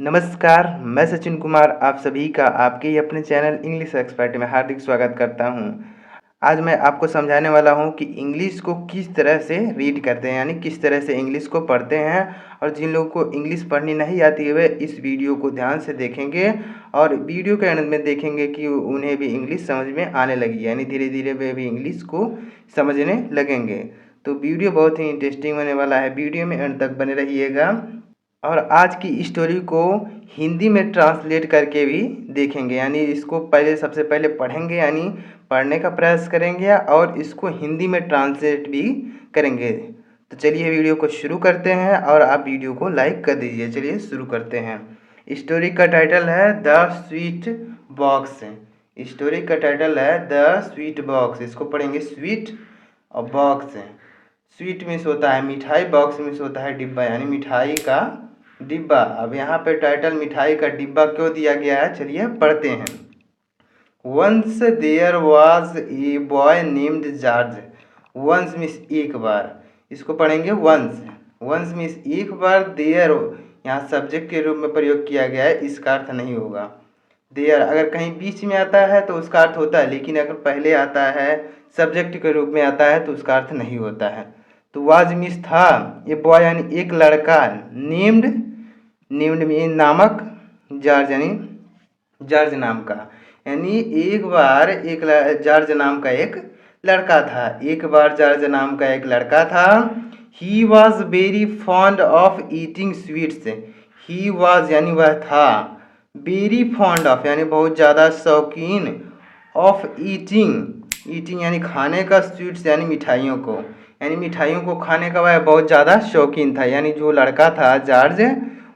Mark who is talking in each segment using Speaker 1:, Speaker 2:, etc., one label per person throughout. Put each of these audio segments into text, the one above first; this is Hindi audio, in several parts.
Speaker 1: नमस्कार, मैं सचिन कुमार आप सभी का आपके ही अपने चैनल इंग्लिश एक्सपर्ट में हार्दिक स्वागत करता हूं। आज मैं आपको समझाने वाला हूं कि इंग्लिश को किस तरह से रीड करते हैं, यानी किस तरह से इंग्लिश को पढ़ते हैं। और जिन लोगों को इंग्लिश पढ़नी नहीं आती है वे इस वीडियो को ध्यान से देखेंगे और वीडियो के अंत में देखेंगे कि उन्हें भी इंग्लिश समझ में आने लगी, यानी धीरे धीरे वे भी इंग्लिश को समझने लगेंगे। तो वीडियो बहुत ही इंटरेस्टिंग होने वाला है, वीडियो में अंत तक बने रहिएगा। और आज की स्टोरी को हिंदी में ट्रांसलेट करके भी देखेंगे, यानी इसको सबसे पहले पढ़ेंगे, यानी पढ़ने का प्रयास करेंगे और इसको हिंदी में ट्रांसलेट भी करेंगे। तो चलिए वीडियो को शुरू करते हैं और आप वीडियो को लाइक कर दीजिए। चलिए शुरू करते हैं। स्टोरी का टाइटल है द स्वीट बॉक्स। स्टोरी का टाइटल है द स्वीट बॉक्स। इसको पढ़ेंगे स्वीट और बॉक्स। स्वीट मीन्स होता है मिठाई, बॉक्स मीन्स होता है डिब्बा, यानी मिठाई का डिब्बा। अब यहाँ पे टाइटल मिठाई का डिब्बा क्यों दिया गया है, चलिए पढ़ते हैं। Once there was a boy named George. Once means एक बार, इसको पढ़ेंगे वंस। वंस मीन्स एक बार। देयर यहाँ सब्जेक्ट के रूप में प्रयोग किया गया है, इसका अर्थ नहीं होगा। देयर अगर कहीं बीच में आता है तो उसका अर्थ होता है, लेकिन अगर पहले आता है सब्जेक्ट के रूप में आता है तो उसका अर्थ नहीं होता है। तो वाज मीन्स था, ए बॉय यानी एक लड़का, नेम्ड नेम्ड में नामक, जॉर्ज यानी जॉर्ज नाम का, यानी एक बार एक जॉर्ज नाम का एक लड़का था। एक बार जॉर्ज नाम का एक लड़का था। He was very fond of eating sweets. He was यानी वह था, वेरी फॉन्ड ऑफ यानी बहुत ज़्यादा शौकीन, ऑफ ईटिंग ईटिंग यानी खाने का, स्वीट्स यानी मिठाइयों को, यानी मिठाइयों को खाने का वह बहुत ज़्यादा शौकीन था। यानी जो लड़का था जॉर्ज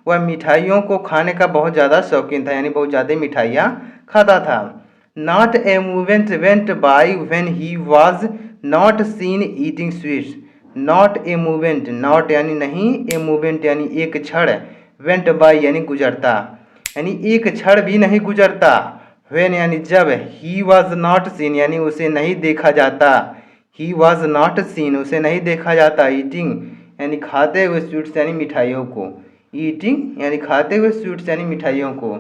Speaker 1: वह मिठाइयों को खाने का बहुत ज़्यादा शौकीन था, यानी बहुत ज़्यादा मिठाइयाँ खाता था। Not a movement went by when he was not seen eating sweets. Not a movement, not यानी नहीं, ए मूवमेंट यानी एक क्षण, वेंट बाई यानी गुजरता, यानी एक क्षण भी नहीं गुजरता। व्हेन यानी जब, ही वॉज नॉट सीन यानी उसे नहीं देखा जाता। ही वॉज नॉट सीन उसे नहीं देखा जाता। ईटिंग यानी खाते हुए, स्वीट्स यानी मिठाइयों को, ईटिंग यानी खाते हुए, स्वीट्स यानी मिठाइयों को,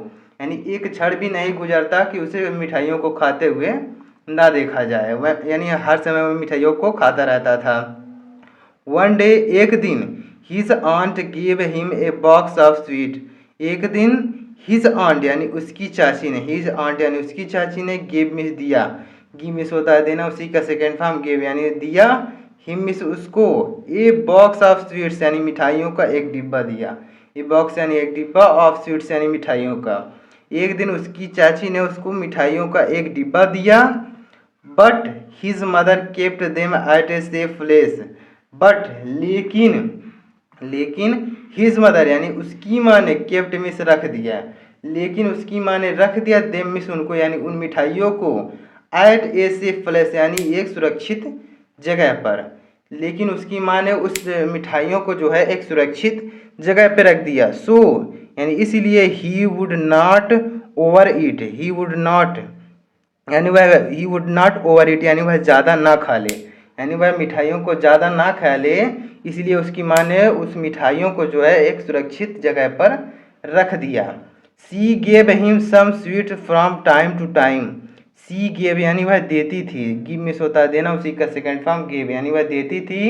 Speaker 1: यानी एक क्षण भी नहीं गुजरता कि उसे मिठाइयों को खाते हुए ना देखा जाए। वह यानी हर समय वह मिठाइयों को खाता रहता था। वन डे एक दिन, his aunt give him a box of sweet. एक दिन हिज आंट यानी उसकी चाची ने, हिज आंट यानी उसकी चाची ने, गिव मिस दिया, गिव मिस होता है देना, उसी का सेकेंड फॉर्म गिव यानी दिया, हिम मिस उसको, ए बॉक्स ऑफ स्वीट्स यानी मिठाइयों का एक डिब्बा दिया। ये बॉक्स यानी एक डिब्बा, ऑफ स्वीट्स यानी मिठाइयों का। एक दिन उसकी चाची ने उसको मिठाइयों का एक डिब्बा दिया। But his mother kept them at a safe place. But लेकिन हिज मदर यानी उसकी माँ ने, केप्ट मिस रख दिया, लेकिन उसकी माँ ने रख दिया, देम मिस उनको यानी उन मिठाइयों को, एट ए सेफ प्लेस यानी एक सुरक्षित जगह पर। लेकिन उसकी माँ ने उस मिठाइयों को जो है एक सुरक्षित जगह पे रख दिया। सो यानी इसीलिए he would not over eat, he would not यानी ओवर ईट यानी वह ज़्यादा ना खा ले, यानी वह मिठाइयों को ज़्यादा ना खा ले, इसलिए उसकी माँ ने उस मिठाइयों को जो है एक सुरक्षित जगह पर रख दिया। She gave him some sweet from time to time. She gave यानी वह देती थी, गिव मिस होता है देना, उसी का सेकेंड फॉर्म गिव यानी वह देती थी,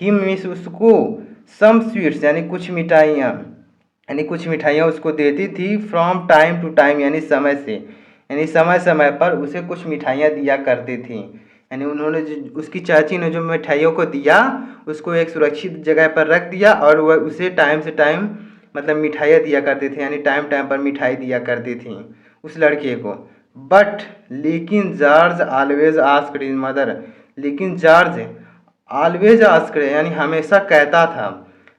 Speaker 1: हिम मिस उसको, सम स्वीट्स यानी कुछ मिठाइयाँ, यानी कुछ मिठाइयाँ उसको देती थी, फ्रॉम टाइम टू टाइम यानी समय से, यानी समय समय पर उसे कुछ मिठाइयाँ दिया करती थी। यानी उन्होंने उसकी चाची ने जो मिठाइयों को दिया उसको एक सुरक्षित जगह पर रख दिया और वह उसे टाइम से टाइम मतलब मिठाइयाँ दिया करते थे, यानी टाइम टाइम पर मिठाई दिया करती थी उस लड़के को। बट लेकिन George always asked his mother. लेकिन जॉर्ज ऑलवेज आस्क्ड यानी हमेशा कहता था,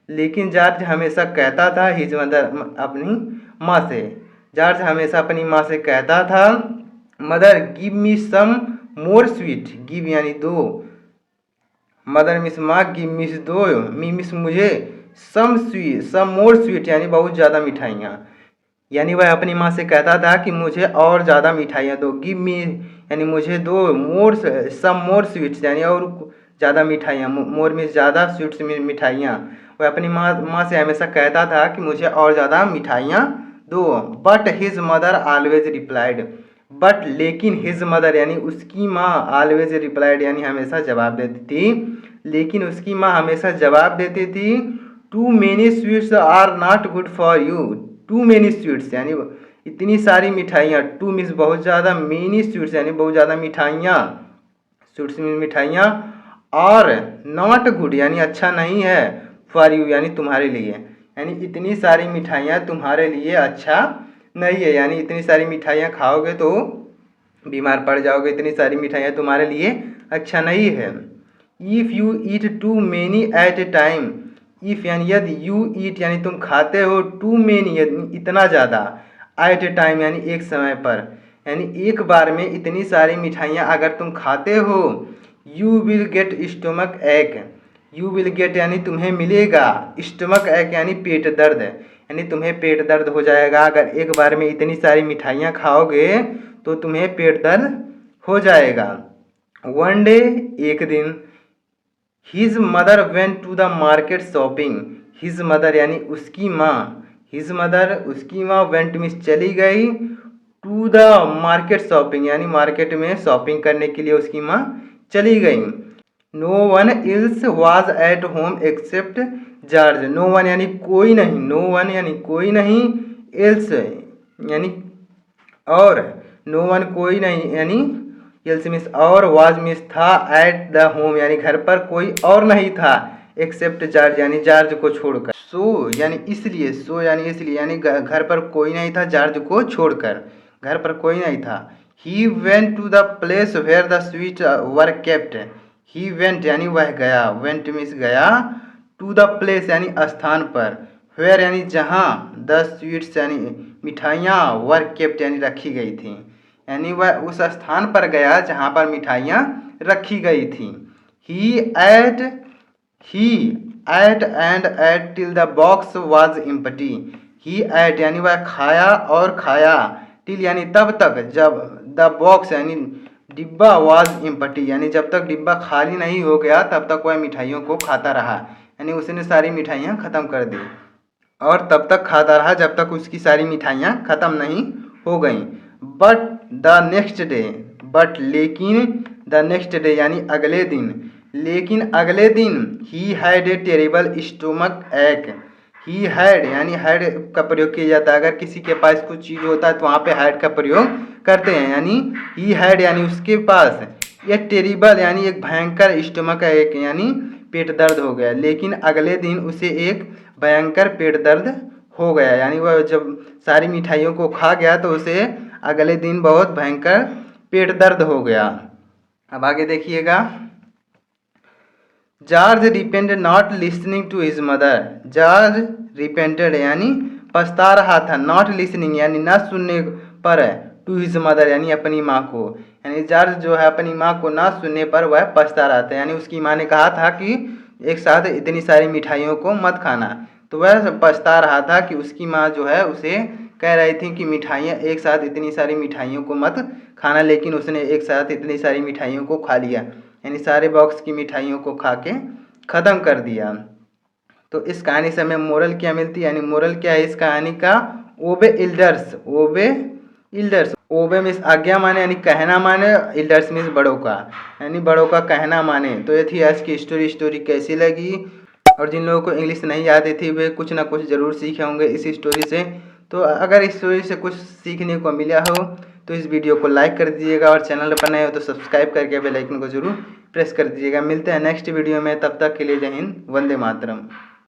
Speaker 1: लेकिन जॉर्ज हमेशा कहता था, हिज मदर अपनी माँ से, जॉर्ज हमेशा अपनी माँ से कहता था, मदर गिव मी सम मोर स्वीट। गिव यानी दो, मदर मिस माँ, गिव मिस दो, मी मिस मुझे, सम मोर स्वीट यानी बहुत ज़्यादा मिठाइयाँ, यानी वह अपनी माँ से कहता था कि मुझे और ज़्यादा मिठाइयाँ दो। गिव मी यानी मुझे दो, सम मोर स्वीट्स यानी और ज़्यादा मिठाइयाँ, मोर में ज़्यादा, स्वीट्स में मिठाइयाँ, वह अपनी माँ से हमेशा कहता था कि मुझे और ज़्यादा मिठाइयाँ दो। But his mother always replied, but लेकिन हिज मदर यानी उसकी माँ ऑलवेज रिप्लाइड यानी हमेशा जवाब देती थी, लेकिन उसकी माँ हमेशा जवाब देती थी too many sweets are not good for you. Too many sweets यानी इतनी सारी मिठाइयाँ, टू मीन्स बहुत ज़्यादा, मेनी स्वीट्स यानी बहुत ज़्यादा मिठाइयाँ, स्वीट्स मीन्स मिठाइयाँ, और नॉट गुड यानी अच्छा नहीं है, फॉर यू यानी तुम्हारे लिए, यानी इतनी सारी मिठाइयाँ तुम्हारे लिए अच्छा नहीं है, यानी इतनी सारी मिठाइयाँ खाओगे तो बीमार पड़ जाओगे, इतनी सारी मिठाइयाँ तुम्हारे लिए अच्छा नहीं है। If you eat too many at a time, if यानी यदि, यू ईट यानी तुम खाते हो, टू मेनी इतना ज़्यादा, एट ए टाइम यानी एक समय पर, यानी एक बार में इतनी सारी मिठाइयाँ अगर तुम खाते हो, यू विल गेट स्टमक एक, यू विल गेट यानी तुम्हें मिलेगा, स्टमक एक यानी पेट दर्द, यानी तुम्हें पेट दर्द हो जाएगा। अगर एक बार में इतनी सारी मिठाइयाँ खाओगे तो तुम्हें पेट दर्द हो जाएगा। वन डे एक दिन, his mother went to the market shopping, his mother यानी उसकी माँ, हिज मदर उसकी माँ, वेंट मीन्स चली गई, टू द मार्केट शॉपिंग यानी मार्केट में शॉपिंग करने के लिए उसकी माँ चली गई। No one else was at home except George, no one यानी कोई नहीं, नो वन यानी कोई नहीं, एल्स यानी और, नो वन कोई नहीं यानी एल्स मीन्स और, वाज मीन्स था, एट द होम यानी घर पर कोई और नहीं था, एक्सेप्ट जॉर्ज यानी जॉर्ज को छोड़कर, सो यानी इसलिए, सो यानी इसलिए, यानी घर पर कोई नहीं था जॉर्ज को छोड़कर, घर पर कोई नहीं था। He went to the place where the sweet were kept, he went यानी वह गया, वेंट मीन्स गया, टू द प्लेस यानी स्थान पर, वेयर यानी जहाँ, द स्वीट्स यानी मिठाइयाँ, वर केप्ट यानी रखी गई थी, यानी वह उस स्थान पर गया जहाँ पर मिठाइयाँ रखी गई थी। He ate and ate till the box was empty, he ate यानी वह खाया और खाया, टिल यानी तब तक जब, द बॉक्स यानी डिब्बा, वॉज एम्प्टी यानी जब तक डिब्बा खाली नहीं हो गया तब तक वह मिठाइयों को खाता रहा, यानी उसने सारी मिठाइयाँ ख़त्म कर दी और तब तक खाता रहा जब तक उसकी सारी मिठाइयाँ ख़त्म नहीं हो गई। But the next day, but लेकिन, द नेक्स्ट डे यानी अगले दिन, लेकिन अगले दिन, he had a terrible stomach एक, ही हैड यानी हैड का प्रयोग किया जाता है, अगर किसी के पास कुछ चीज़ होता है तो वहाँ पे हैड का प्रयोग करते हैं, यानी ही हैड यानी उसके पास, ये टेरिबल यानी एक भयंकर, स्टोमक एक यानी पेट दर्द हो गया, लेकिन अगले दिन उसे एक भयंकर पेट दर्द हो गया, यानी वह जब सारी मिठाइयों को खा गया तो उसे अगले दिन बहुत भयंकर पेट दर्द हो गया। अब आगे देखिएगा, George repented not listening to his mother, George repented यानी पछता रहा था, नॉट लिसनिंग यानी न सुनने पर, टू हिज मदर यानी अपनी माँ को, यानी जॉर्ज जो है अपनी माँ को ना सुनने पर वह पछता रहा था, यानी उसकी माँ ने कहा था कि एक साथ इतनी सारी मिठाइयों को मत खाना, तो वह पछता रहा था कि उसकी माँ जो है उसे कह रही थी कि मिठाइयाँ एक साथ इतनी सारी मिठाइयों को मत खाना, लेकिन उसने एक साथ इतनी सारी मिठाइयों को खा लिया, यानी सारे बॉक्स की मिठाइयों को खा के ख़त्म कर दिया। तो इस कहानी से हमें मोरल क्या मिलती है, यानी मोरल क्या है इस कहानी का, ओबे एल्डर्स, ओबे एल्डर्स, ओबे मीन्स आज्ञा माने यानी कहना माने, एल्डर्स मीन्स बड़ों का, यानी बड़ों का कहना माने। तो ये थी आज की स्टोरी कैसी लगी, और जिन लोगों को इंग्लिश नहीं आती थी वे कुछ ना कुछ ज़रूर सीखे होंगे इस स्टोरी से। तो अगर इस स्टोरी से कुछ सीखने को मिला हो तो इस वीडियो को लाइक कर दीजिएगा, और चैनल पर नए हो तो सब्सक्राइब करके बेल आइकन को जरूर प्रेस कर दीजिएगा। मिलते हैं नेक्स्ट वीडियो में, तब तक के लिए जय हिंद, वंदे मातरम।